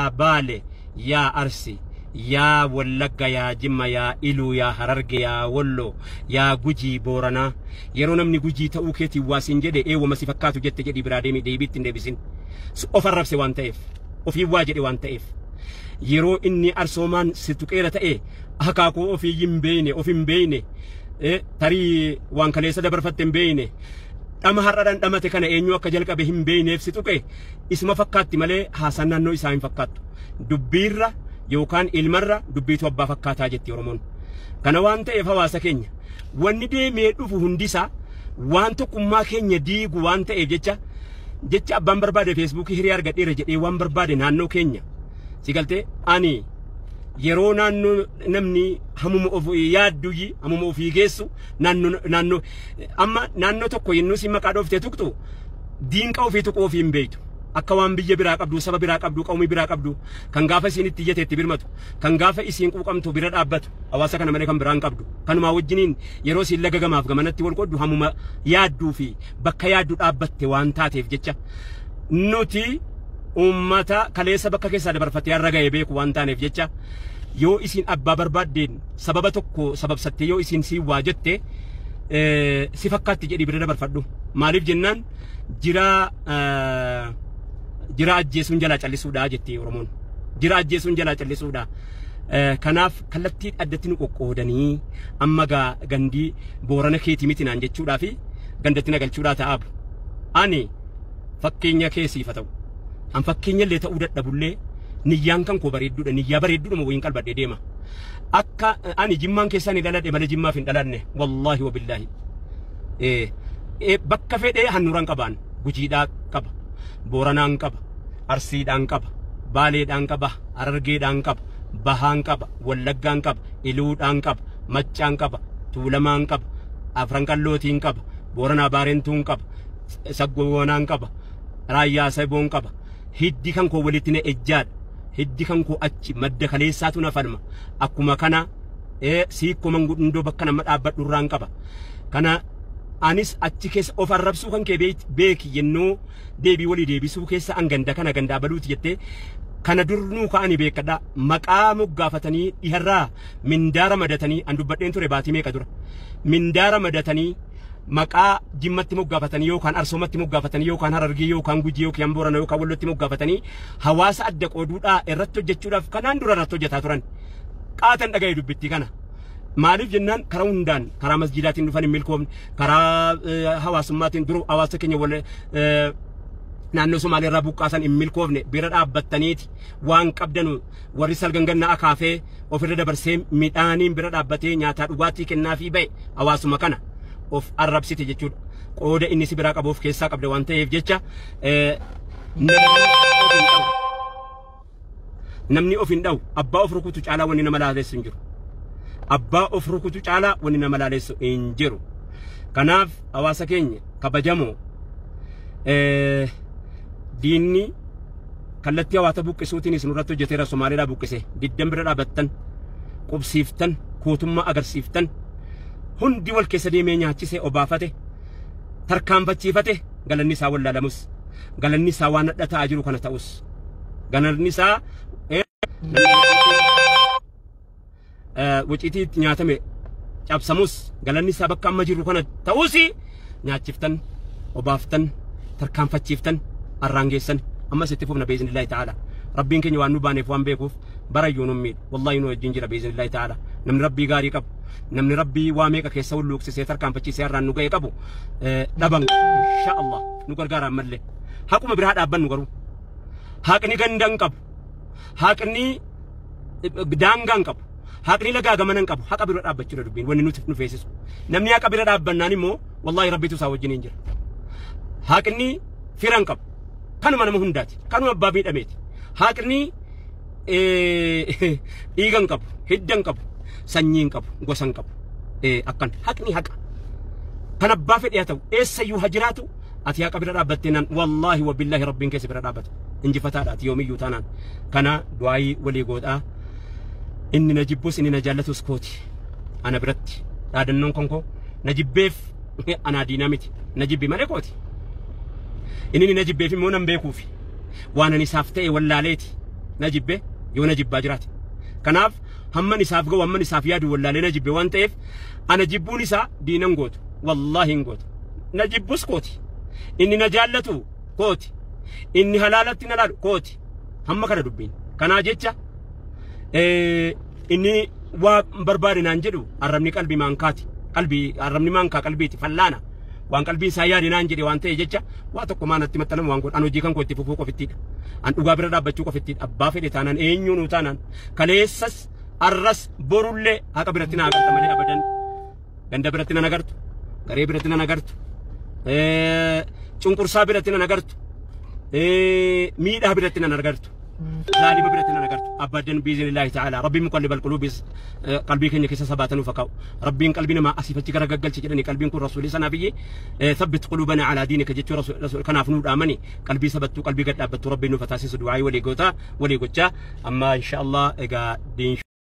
يا بالي يا أرسي يا ولقا يا جمّا يا إلو يا هررق يا ولو يا جوجي بورنا يرونا من جوجي تأوكتي واسين جدي وما سفكاتو جت جدي برادمي ديبيت ندبسين أفرب سوان تيف وفي واجد وان تيف يرو إني أرسومان ستوكيرة هكاكو وفي يمبيني وفي مبيني تري وان كليسة دبرفتن بيني أما هرّان أما تكنا إنيو كجلك بهم بين نفسي توكي اسمه فكّات ماله حسنا نو إسحاق فكّات دبيرة يوكان المرة دبيتو أبا فكّات هاجت يومون كنا وانت إفوا سكينيا وندي ميدو فهندسة وانتو كم كينيا دي وانت إجتة جتة أبان بربادة فيسبوك هريار قد إرجع وان بربادة نانو كينيا سيقلتي أني يرونا نمني هموم أوفي يادوجي هموم أوفي جيسو نانو أما نانو تكو ينوسي مكادوف تتوكتو دين كأوفي تكو في مبيتو أكوان بيجي براك أبدو سبب براك أبدو كأومي براك أبدو كان غافة سيني تيجي تبيرمتو كان غافة إسين كوكام تو بيرد أبتو أواسا كان أمريكان برانك أبدو كان ما وجنين يروسي اللقا جماف جمانتي والقدو هموم يادو في بكا يادو أبت وانتاتي في جتة نوتي ummata kaleessa bakka keessa dabarfatee arraga'ee beeku waan taaneef jecha yoo isin abbaa barbaaddeen sababa tokko sababsattee yoo isin si waa jette si fakkaatti jedhi bira dabarfadhu maaliif jennaan jira ajjeesuun jalaa callisuudha jettee Oromoon jira ajjeesuun jalaa callisuudha kanaaf kallattii addatti nu qoqqoodanii amma gandii boorana keetii miti naan jechuudhaa fi gandatti nagalchuudhaa ta'aab ani fakkeenya keessiifa ta'u an fakkeenya illee ta'uu dadhabullee niyyaan kan koo bareedduudha niyyaa bareedduudha moo wayin qalbadhee deema akka ani jimmaan keessaan dhaladhe malee jimmaaf hin dhalanne wallahi wa billahi bakka fedhee hannuuraan qabaan gujiidhaa qaba booranaan qaba arsiidhaan qaba baaleedhaan qaba harargeedhaan qaba bahaan qaba wallaggaan qaba iluudhaan qaba maccaan qaba tuulamaan qaba afran qallootiin qaba booranaa baarentuun qaba saggoonaan qaba raayyaa saboon qaba hiddi kan koo walitti na ejjaad hiddi kan koo achi madda kaleessaatu na falma akkuma kana siikko mangudundoo bakka nama dhaabbadhu irraan qaba kana anis achi keessa of arrabsuu kan kee beeki yennoo deebii walii deebisuu keessa an ganda gandaa baluuti jettee kana durnuu ka'anii beekadha maqaa moggaafatanii dhiharraa mindaara madatanii an dubbadheen ture baatii meeqa dura mindaara madatanii maqaa jimmatti moggaafatanii yookaan arsoomatti moggaafatanii yookaan harargee yookaan gujii yookaan boorana yookaan wallotti moggaafatanii hawaasa adda qooduudhaa irratti hojjechuudhaaf kanaan dura irratti hojjetaa turan qaatan dhaga'ee dubbittii kana maaliif jennaan karaa hundaan karaa masjidaatiin dhufan hin milkoomne karaa hawaasummaatiin dura hawaasa keenya wal naannoo Somaalee irraa buqqaasan hin milkoofne bira dhaabbattaniiti waan qabdanu warri salgangannaa akaafee ofirra dabarsee midhaaniin bira dhaabbatee nyaataa dhugaatii kennaafii ba'e hawaasuma kana of arrabsite jechuudha qooda inni si biraa qabuuf keessaa qabda waan ta'eef jecha namni of hin dhawu abbaa of rukutu caalaa wanni nama laaleessu hin jiru abbaa of rukutu caalaa wanni nama laaleessu hin jiru kanaaf hawaasa keenya kabajamoo diinni kallattii hawaasa buqqisuutiin isin irratti hojjeteera Somaaliidhaa buqqise diddan bira dhaabattan qubsiiftan kootummaa agarsiiftan hundi wal keessa deemee nyaachisee obaafate tarkaanfachiifate galanni isaa wallaalamus galanni isaa waan hadhataa jiru kana ta'us galanni isaa wiciitii nyaatame cabsamus galanni isaa bakka amma jiru kana ta'us nyaachiftan obaaftan tarkaanfachiiftan arraangeessan amma sitti fufna biiznillaahi ta'ala rabbiin keenya waan nu baaneef waan beekuuf barayyuu nummi wallahi nu wajjin jira biiznillaahi ta'ala namni rabbii gaarii qabu namni rabbii waa meeqa keessa hulluuqsisee tarkaanfachiisee arraan nu ga'e qabu dhaban insha Allah nu gargaara ammallee haquma biraa dhaabbannu garuu haqni gandan qabu haqni daangaan qabu haqni lagaa gamanan qabu haqa bira dhaabbachuu dubbiin wanni nuti nu feesisu namni haqa bira dhaabbannaan immoo wallahi rabbiitu isaa wajjin jira haqni firan qabu kanuma nama hundaati kanuma abbaa miidhameeti haqni dhiigan qabu hiddan qabu sanyiin qabu gosan qabu akkan haqni haqa kan abbaa fedhe haa ta'u eessayyuu haa jiraatu ati haqa bira dhaabbattee naan wallahi wa billahi rabbiin keessa bira dhaabbatu injifataadhaati yoomiyyuu taanaan kana du'aayii walii godhaa inni na jibbus inni na jaallatus kooti ana biratti dhaadannoon konkoo na jibbeef anaa diinaa miti na jibbi malee kooti inni na jibbeef immoo nan beekuufi waan ani isaaf ta'e wallaaleeti نجيبه يو نجيب باجرات كناف همن يساف جو همن يساف يادو ولا لنا نجيبه وانت إف أنا جيبوني سا دينا نقول والله نقول نجيب بس كوتي إني نجالته كوتي إني هلالتي نلال كوتي هم كنا دبين كنا جيتشا إني وبرباري نانجلو أرمني قلبي مانكاتي قلبي أرمني مانكا قلبي تفلانا وان قلبي سياري نانجلي وان تيجتشا واتوكو ما نتمتلم وان أنا جيكان كوتي فوقو في التيد أن أقابل رابطوكو في التيد أبا في تانان إنيون تانان كليسس الرس برولة هكا برتنا أغرت مالي أبدا بند برتنا نغرت غريب برتنا نغرت چونكرسا برتنا نغرت ميدا برتنا نغرت ظالم برتنا نغرت أبدا بإذن الله تعالى ربي مقلب القلوب قلبي كن كيس سباتن وفقاو ربي قلبنا ما أسفتك رجال تجدني قلبي كن رسول سنا بيه ثبت قلوبنا على دينك جت رسول كنا فنود آمني قلبي ثبت قلبي قد أبت ربي نفتاسس دعائي ولي قوتا ولي قوتا أما إن شاء الله إجا دين